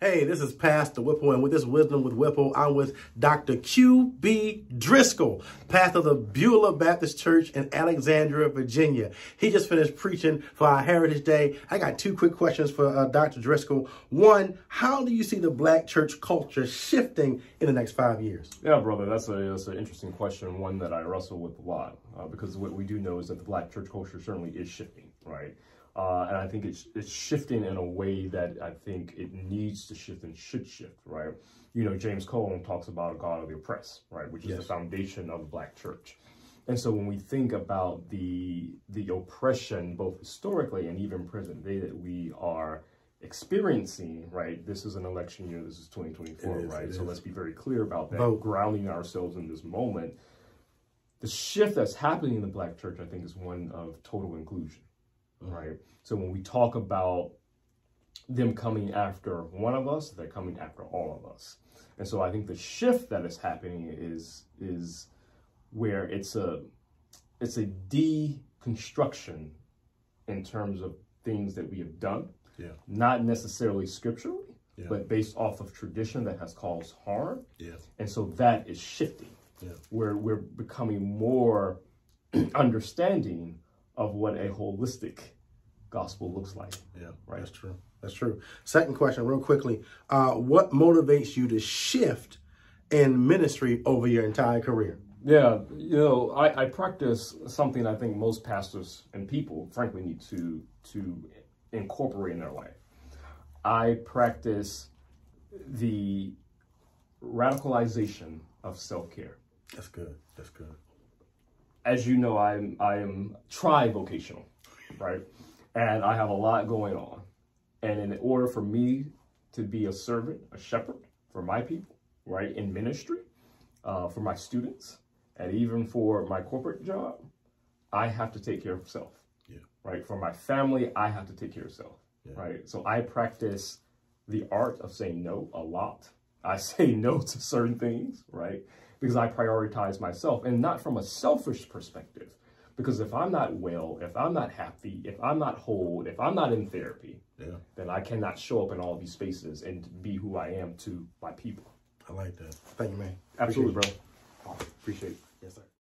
Hey, this is Pastor Whipple, and with this Wisdom with Whipple, I'm with Dr. Q.B. Driskell, pastor of the Beulah Baptist Church in Alexandria, Virginia. He just finished preaching for our Heritage Day. I got two quick questions for Dr. Driskell. One, how do you see the black church culture shifting in the next 5 years? Yeah, brother, that's an interesting question, one that I wrestle with a lot, because what we do know is that the black church culture certainly is shifting, right? And I think it's shifting in a way that I think it needs to shift and should shift, right? You know, James Cole talks about a God of the oppressed, right? Which is the foundation of the black church. And so when we think about the oppression, both historically and even present day, that we are experiencing, right? This is an election year. This is 2024, right? So let's be very clear about that. Grounding ourselves in this moment. The shift that's happening in the black church, I think, is one of total inclusion. Right. So when we talk about them coming after one of us, they're coming after all of us. And so I think the shift that is happening is where it's a deconstruction in terms of things that we have done, not necessarily scripturally, but based off of tradition that has caused harm. And so that is shifting, where we're becoming more understanding of what a holistic gospel looks like. Right. That's true. That's true. Second question, real quickly. What motivates you to shift in ministry over your entire career? Yeah, you know, I practice something I think most pastors and people, frankly, need to incorporate in their life. I practice the radicalization of self-care. That's good. That's good. As you know, I am tri-vocational, right? And I have a lot going on. And in order for me to be a servant, a shepherd for my people, right, in ministry, for my students, and even for my corporate job, I have to take care of self, right? For my family, I have to take care of self, right? So I practice the art of saying no a lot. I say no to certain things, right? Because I prioritize myself, and not from a selfish perspective. Because if I'm not well, if I'm not happy, if I'm not whole, if I'm not in therapy, then I cannot show up in all these spaces and be who I am to my people. I like that. Thank you, man. Absolutely, bro. Appreciate it. Yes, sir.